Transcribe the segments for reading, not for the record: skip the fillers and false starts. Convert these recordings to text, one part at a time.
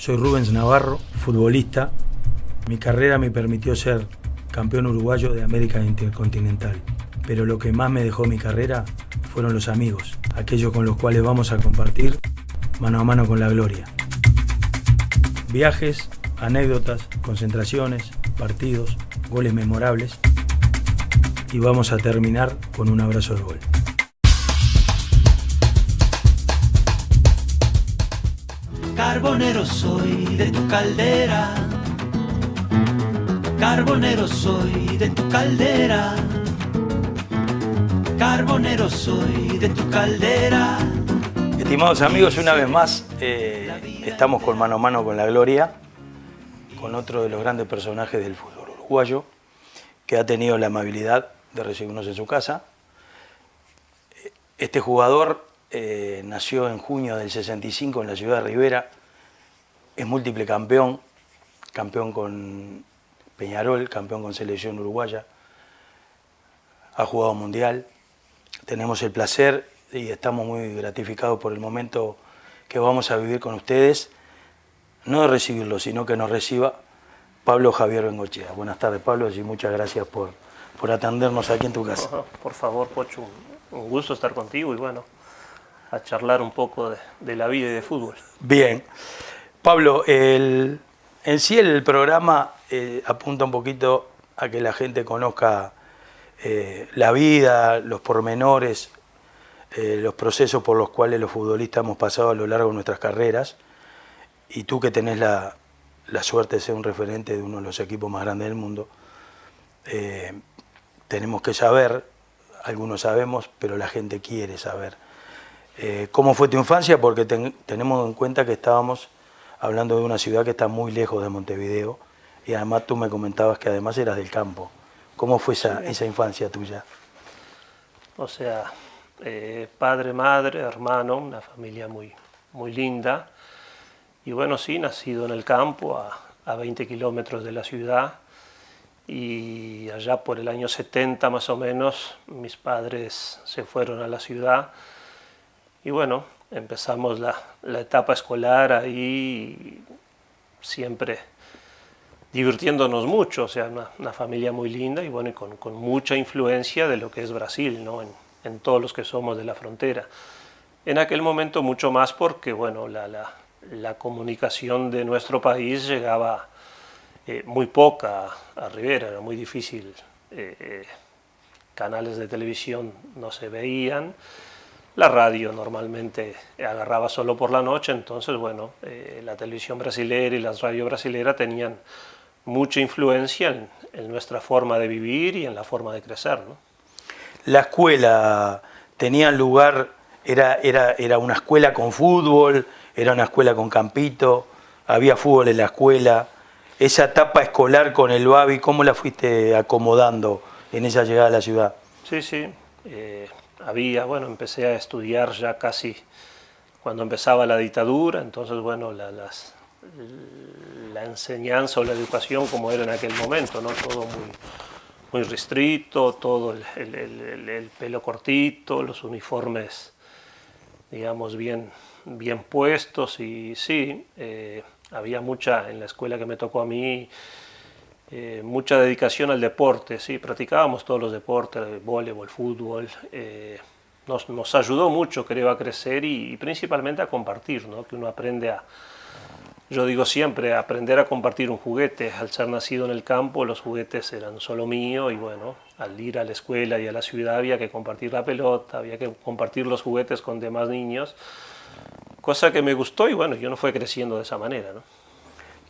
Soy Rubens Navarro, futbolista. Mi carrera me permitió ser campeón uruguayo de América Intercontinental. Pero lo que más me dejó mi carrera fueron los amigos, aquellos con los cuales vamos a compartir mano a mano con la gloria. Viajes, anécdotas, concentraciones, partidos, goles memorables. Y vamos a terminar con un abrazo de gol. Carbonero soy de tu caldera, carbonero soy de tu caldera, carbonero soy de tu caldera. Estimados amigos, una vez más estamos con mano a mano con la gloria, con otro de los grandes personajes del fútbol uruguayo, que ha tenido la amabilidad de recibirnos en su casa. Este jugador nació en junio del 65 en la ciudad de Rivera, es múltiple campeón, campeón con Peñarol, campeón con selección uruguaya, ha jugado mundial. Tenemos el placer y estamos muy gratificados por el momento que vamos a vivir con ustedes, no de recibirlo, sino que nos reciba Pablo Javier Bengochea. Buenas tardes, Pablo, y muchas gracias por atendernos aquí en tu casa. Por favor, Pocho, un gusto estar contigo y bueno, a charlar un poco de la vida y de fútbol. Bien. Pablo, en sí el programa apunta un poquito a que la gente conozca la vida, los pormenores, los procesos por los cuales los futbolistas hemos pasado a lo largo de nuestras carreras. Y tú que tenés la suerte de ser un referente de uno de los equipos más grandes del mundo, tenemos que saber, algunos sabemos, pero la gente quiere saber. ¿Cómo fue tu infancia? Porque tenemos en cuenta que estábamos hablando de una ciudad que está muy lejos de Montevideo y además tú me comentabas que además eras del campo. ¿Cómo fue esa infancia tuya? O sea, padre, madre, hermano, una familia muy, muy linda. Y bueno, sí, nacido en el campo, a 20 kilómetros de la ciudad. Y allá por el año 70 más o menos, mis padres se fueron a la ciudad. Y bueno, empezamos la etapa escolar ahí, siempre divirtiéndonos mucho, o sea, una familia muy linda y bueno, y con mucha influencia de lo que es Brasil, ¿no? En todos los que somos de la frontera. En aquel momento mucho más porque, bueno, la comunicación de nuestro país llegaba muy poca a Rivera, era muy difícil, canales de televisión no se veían, la radio normalmente agarraba solo por la noche, entonces bueno, la televisión brasilera y las radios brasileras tenían mucha influencia en nuestra forma de vivir y en la forma de crecer, ¿no? La escuela tenía lugar, era una escuela con fútbol, era una escuela con campito, había fútbol en la escuela. Esa etapa escolar con el Babi, ¿cómo la fuiste acomodando en esa llegada a la ciudad? Sí, bueno, empecé a estudiar ya casi cuando empezaba la dictadura, entonces bueno, la enseñanza o la educación como era en aquel momento, ¿no? Todo muy, muy restrito, todo el pelo cortito, los uniformes, digamos, bien puestos y sí, había mucha, en la escuela que me tocó a mí, mucha dedicación al deporte, sí, practicábamos todos los deportes, voleibol, fútbol, nos ayudó mucho, creo, a crecer y principalmente a compartir, ¿no? Que uno aprende yo digo siempre, aprender a compartir un juguete. Al ser nacido en el campo, los juguetes eran solo míos y bueno, al ir a la escuela y a la ciudad había que compartir la pelota, había que compartir los juguetes con demás niños, cosa que me gustó y bueno, yo no fue creciendo de esa manera, ¿no?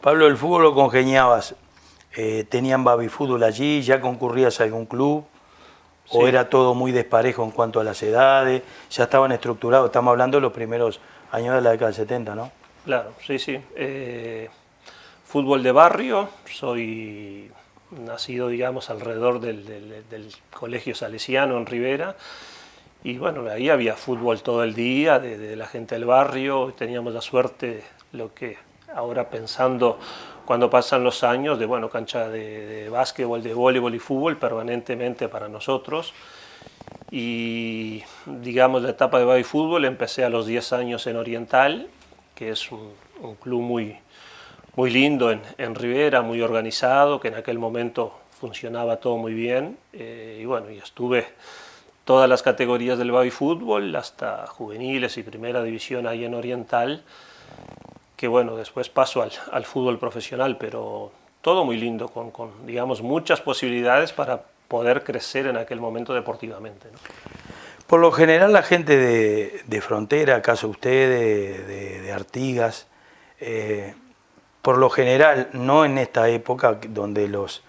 Pablo, ¿el fútbol lo congeniabas? ¿Tenían baby fútbol allí? ¿Ya concurrías a algún club? ¿O Sí. era todo muy desparejo en cuanto a las edades? ¿Ya estaban estructurados? Estamos hablando de los primeros años de la década del 70, ¿no? Claro, sí. Fútbol de barrio, soy nacido, digamos, alrededor del Colegio Salesiano en Rivera. Y bueno, ahí había fútbol todo el día, de la gente del barrio. Teníamos la suerte, lo que ahora pensando, cuando pasan los años, de bueno, cancha de básquetbol, de voleibol y fútbol permanentemente para nosotros. Y digamos, la etapa de baby fútbol empecé a los 10 años en Oriental, que es un club muy lindo en Rivera, muy organizado, que en aquel momento funcionaba todo muy bien. Y bueno, y estuve todas las categorías del baby fútbol, hasta juveniles y primera división ahí en Oriental, que bueno, después paso al fútbol profesional, pero todo muy lindo, con digamos, muchas posibilidades para poder crecer en aquel momento deportivamente, ¿no? Por lo general la gente de Frontera, acaso usted, de Artigas, por lo general, no en esta época donde los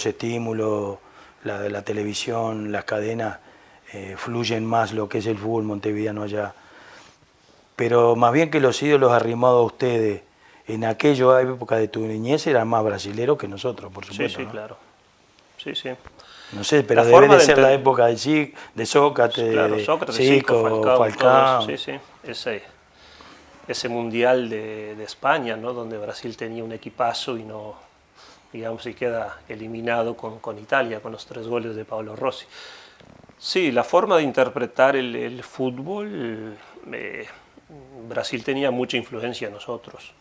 estímulos, la televisión, las cadenas fluyen más lo que es el fútbol montevideano allá, pero más bien que los ídolos arrimados a ustedes en aquella época de tu niñez eran más brasileros que nosotros, por supuesto. Sí, sí, ¿no? claro. Sí, sí. No sé, pero La debe forma de de ser la enter- época de Sócrates, Claro, de Sócrates, Zico, Falcao, Falcao. todos, sí, sí. Ese mundial de España, ¿no? Donde Brasil tenía un equipazo y no, digamos, y queda eliminado con Italia, con los 3 goles de Paolo Rossi. Sí, la forma de interpretar el fútbol, Brasil tenía mucha influencia en nosotros,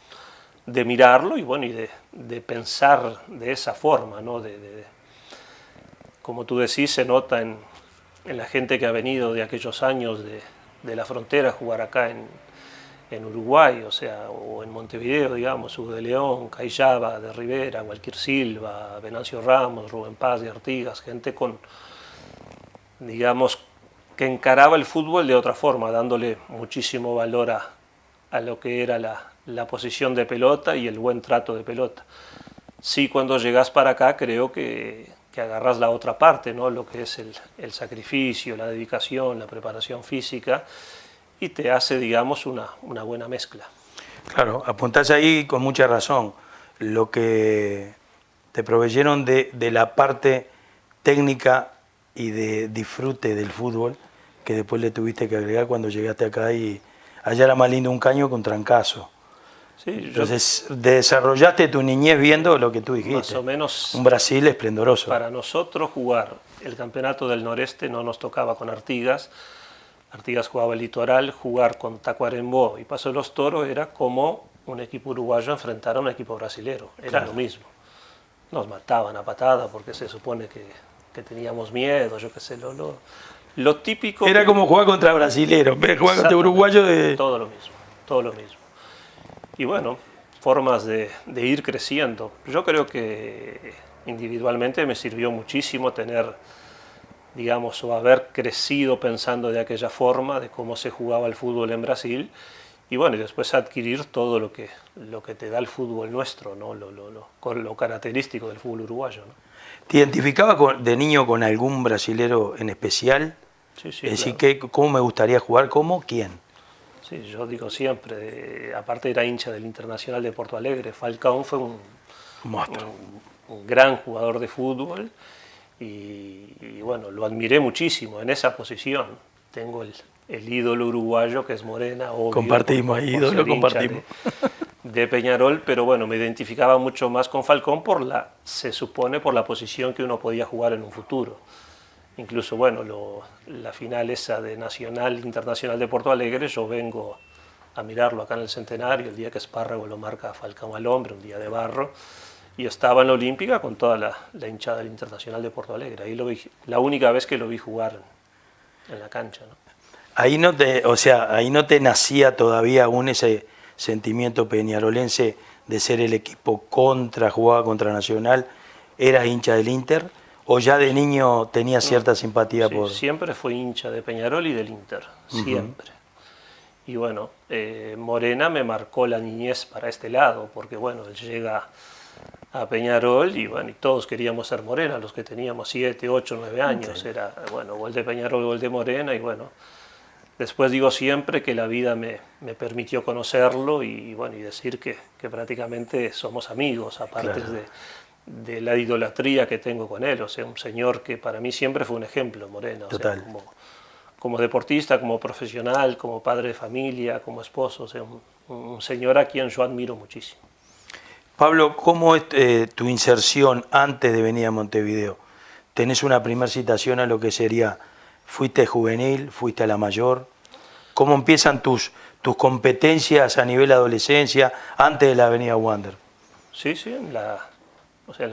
de mirarlo y bueno, y de pensar de esa forma, ¿no? Como tú decís, se nota en la gente que ha venido de aquellos años de la frontera a jugar acá en Uruguay, o sea, o en Montevideo, digamos, Hugo de León, Cayaba, de Rivera, Walquir Silva, Venancio Ramos, Rubén Paz de Artigas, gente con, digamos, que encaraba el fútbol de otra forma, dándole muchísimo valor a lo que era la posición de pelota y el buen trato de pelota. Sí, cuando llegas para acá creo que agarras la otra parte, ¿no? Lo que es el sacrificio, la dedicación, la preparación física, y te hace, digamos, una buena mezcla. Claro, apuntás ahí con mucha razón. Lo que te proveyeron de la parte técnica y de disfrute del fútbol, que después le tuviste que agregar cuando llegaste acá y allá era más lindo un caño que un trancazo. Sí, Entonces desarrollaste tu niñez viendo lo que tú dijiste. más o menos, un Brasil esplendoroso. para nosotros jugar el campeonato del Noreste no nos tocaba con Artigas. Artigas jugaba el Litoral, jugar con Tacuarembó y Paso de los Toros era como un equipo uruguayo enfrentar a un equipo brasilero, era Claro. lo mismo. Nos mataban a patada porque se supone que teníamos miedo, yo qué sé, lo típico. Era como jugar contra brasileros, jugar contra Exactamente, uruguayos de... Todo lo mismo, todo lo mismo. Y bueno, formas de ir creciendo. Yo creo que individualmente me sirvió muchísimo tener, digamos, o haber crecido pensando de aquella forma, de cómo se jugaba el fútbol en Brasil, y bueno, y después adquirir todo lo que te da el fútbol nuestro, ¿no? Lo característico del fútbol uruguayo, ¿no? ¿Te identificabas de niño con algún brasilero en especial? Sí, sí, Es decir, claro. ¿cómo me gustaría jugar? ¿Cómo? ¿Quién? Sí, yo digo siempre, aparte era hincha del Internacional de Porto Alegre, Falcao fue un Monstruo. gran jugador de fútbol y bueno, lo admiré muchísimo en esa posición. Tengo el ídolo uruguayo que es Morena, obvio, Compartimos, por ídolo, ser hincha compartimos. de Peñarol, pero bueno, me identificaba mucho más con Falcón se supone por la posición que uno podía jugar en un futuro. Incluso, bueno, la final esa de Nacional Internacional de Porto Alegre, yo vengo a mirarlo acá en el Centenario, el día que Espárrago lo marca a Falcao al hombre, un día de barro, y estaba en la Olímpica con toda la hinchada del Internacional de Porto Alegre. Ahí lo vi, la única vez que lo vi jugar en la cancha, ¿no? Ahí no te nacía todavía aún ese sentimiento peñarolense de ser el equipo jugaba contra Nacional, ¿eras hincha del Inter? ¿O ya de niño tenías cierta simpatía Sí, por...? siempre fui hincha de Peñarol y del Inter, siempre. Y bueno, Morena me marcó la niñez para este lado, porque bueno, él llega a Peñarol y bueno, y todos queríamos ser Morena, los que teníamos 7, 8, 9 años, era bueno, gol de Peñarol, gol de Morena, y bueno, después digo siempre que la vida me permitió conocerlo y bueno, y decir que prácticamente somos amigos, aparte Claro. de la idolatría que tengo con él, o sea, un señor que para mí siempre fue un ejemplo, Morena, o Total. sea, como deportista, como profesional, como padre de familia, como esposo, o sea, un señor a quien yo admiro muchísimo. Pablo, ¿cómo es tu inserción antes de venir a Montevideo? ¿Tenés una primera citación a lo que sería, fuiste juvenil, fuiste a la mayor? ¿Cómo empiezan tus tus competencias a nivel adolescencia antes de la Avenida Wander. Sí, sí, en la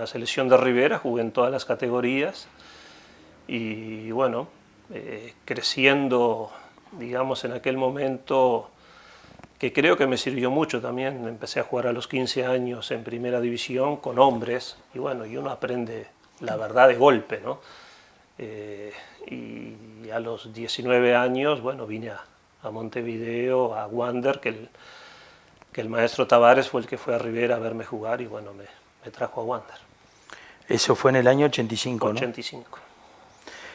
selección de Rivera jugué en todas las categorías y bueno, creciendo, digamos, en aquel momento, que creo que me sirvió mucho también. Empecé a jugar a los 15 años en primera división con hombres y bueno, y uno aprende la verdad de golpe, ¿no? Y a los 19 años, bueno, vine a Montevideo, a Wander, que el maestro Tavares fue el que fue a Rivera a verme jugar y bueno, me trajo a Wander. Eso fue en el año 85, ¿no? 85.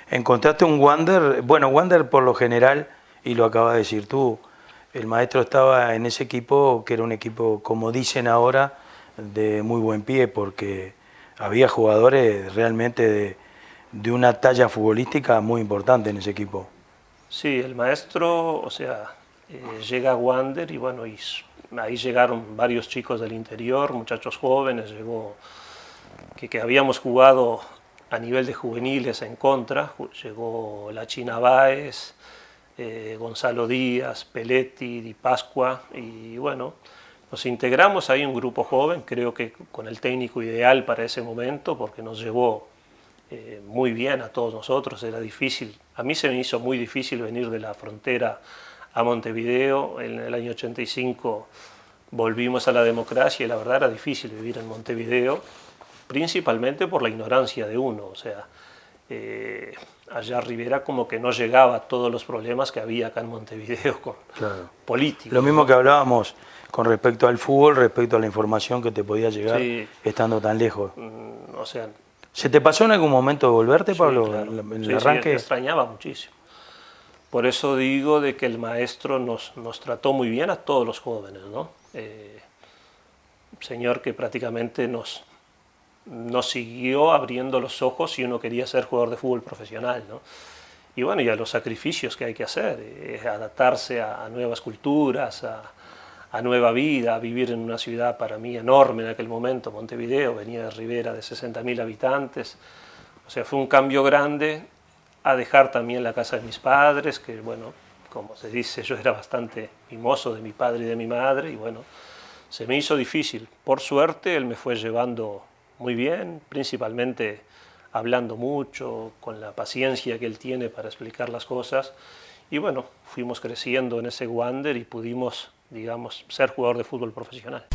Encontraste un Wander, bueno, Wander por lo general, y lo acabas de decir tú, el maestro estaba en ese equipo, que era un equipo, como dicen ahora, de muy buen pie, porque había jugadores realmente de una talla futbolística muy importante en ese equipo. Sí, el maestro, o sea, llega a Wander y bueno, y ahí llegaron varios chicos del interior, muchachos jóvenes, llegó que habíamos jugado a nivel de juveniles en contra, llegó la China Báez, Gonzalo Díaz, Peletti, Di Pascua, y bueno, nos integramos ahí un grupo joven, creo que con el técnico ideal para ese momento, porque nos llevó muy bien a todos nosotros. Era difícil, a mí se me hizo muy difícil venir de la frontera a Montevideo. En el año 85 volvimos a la democracia y la verdad era difícil vivir en Montevideo, principalmente por la ignorancia de uno. O sea, allá Rivera como que no llegaba a todos los problemas que había acá en Montevideo con políticos. Lo mismo, ¿no?, que hablábamos con respecto al fútbol, respecto a la información que te podía llegar, sí, estando tan lejos. O sea, ¿se te pasó en algún momento de volverte, Pablo, sí, claro, en el arranque? Sí, extrañaba muchísimo. Por eso digo de que el maestro nos trató muy bien a todos los jóvenes, ¿no? Señor que prácticamente nos siguió abriendo los ojos si uno quería ser jugador de fútbol profesional, ¿no? Y bueno, y a los sacrificios que hay que hacer, adaptarse a nuevas culturas, a nueva vida, a vivir en una ciudad para mí enorme en aquel momento, Montevideo, venía de Rivera de 60.000 habitantes, o sea, fue un cambio grande, a dejar también la casa de mis padres, que bueno, como se dice, yo era bastante mimoso de mi padre y de mi madre, y bueno, se me hizo difícil. Por suerte, él me fue llevando muy bien, principalmente hablando mucho, con la paciencia que él tiene para explicar las cosas, y bueno, fuimos creciendo en ese Wander y pudimos, digamos, ser jugador de fútbol profesional.